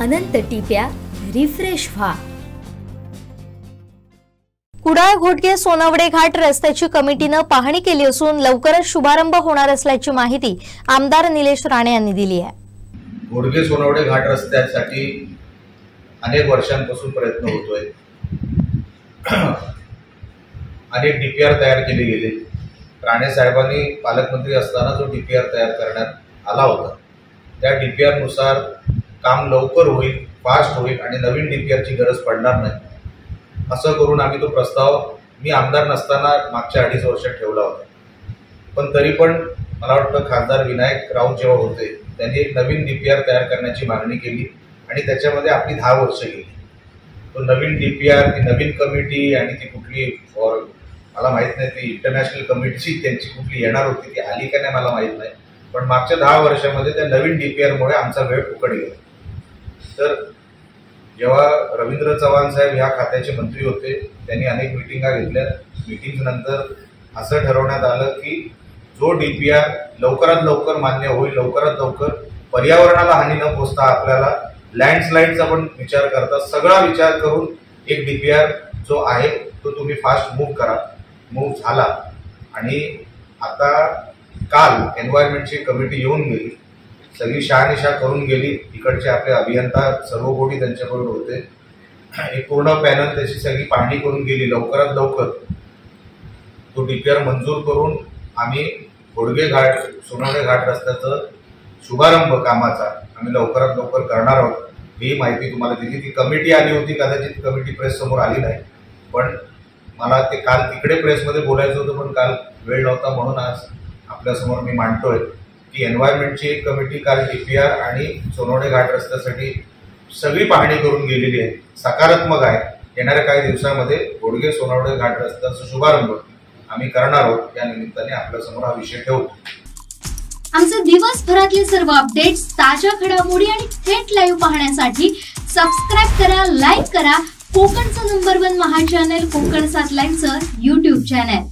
अनंत टिप्या refresh व्हा। कुडाळ घोटगे सोनवडे घाट रस्त्याची कमिटीने पाहणी केली असून लवकरच शुभारंभ होणार असल्याची माहिती आमदार निलेश राणे यांनी दिली आहे। घोटगे सोनवडे घाट रस्त्यासाठी अनेक वर्षांपासून प्रयत्न होतोय। अनेक डीपीआर तयार केले गेले। राणे साहेबांनी पालकमंत्री असताना जो डीपीआर तयार करण्यात आला होता त्या डीपीआर नुसार काम लवकर होईल, फास्ट होईल आणि नवीन डीपीआरची गरज पडणार नाही असं करून आम्ही तो प्रस्ताव मी आमदार नसताना मागच्या 2.5 वर्षात ठेवला होता। पण तरी पण मला वाटतं खासदार विनायक राऊत जेव्हा होते त्यांनी एक नवीन डीपीआर तयार करण्याची मागणी केली आणि त्याच्यामध्ये आपली 10 वर्ष गेली। तो नवीन डीपीआर, ती नवीन कमिटी आणि ती कुठली मला माहित नाही, ती इंटरनॅशनल कमिटीची त्यांची कुठली येणार होती, ती आली का नाही मला माहित नाही। पण मागच्या 10 वर्षामध्ये त्या नवीन डीपीआरमुळे आमचा वेळ फुकट गेला। तर जेव्हा रवींद्र चव्हाण साहेब ह्या खात्याचे मंत्री होते त्यांनी अनेक मिटिंगा घेतल्या। मिटिंग नंतर असं ठरवण्यात आलं की जो डीपीआर लवकरात लवकर मान्य होईल, लवकरात लवकर पर्यावरणाला हानी न पोचता आपल्याला लँडस्लाइडचा पण विचार करता सगळा विचार करून एक डीपीआर जो आहे तो तुम्ही फास्ट मूव्ह करा। मूव्ह झाला आणि आता काल एन्व्हायरमेंटची कमिटी येऊन गेली, सगळी शहानिशा करून गेली। इकडचे आपले अभियंता सर्व गोष्टी त्यांच्याकडून होते, एक पूर्ण पॅनल त्याची सगळी पाहणी करून गेली। लवकरात लवकर तो डीपीआर मंजूर करून आम्ही घोटगे घाट सोनवडे घाट रस्त्याचं शुभारंभ कामाचा आम्ही लवकरात लवकर करणार आहोत। ही माहिती तुम्हाला दिली। ती कमिटी आली होती, कदाचित कमिटी प्रेस समोर आली नाही, पण मला ते काल तिकडे प्रेसमध्ये बोलायचं होतं पण काल वेळ नव्हता म्हणून आज आपल्यासमोर मी मांडतोय की एन्व्हायरमेंटची एक कमिटी काल डीपीआर आणि सोनवडे घाट रस्त्यासाठी सगळी पाहणी करून गेलेली आहे, सकारात्मक आहे। येणाऱ्या काही दिवसांमध्ये घोटगे सोनवडे घाट रस्त्याचा शुभारंभ आम्ही करणार आहोत। या निमित्ताने आपल्यासमोर हा विषय ठेवतो। आमचे दिवसभरातले सर्व अपडेट्स, ताज्या घडामोडी आणि थेट लाईव्ह पाहण्यासाठी सबस्क्राइब करा, लाईक करा कोकणचं नंबर 1 महा चॅनल कोकण 7 लाईनचं YouTube चॅनल।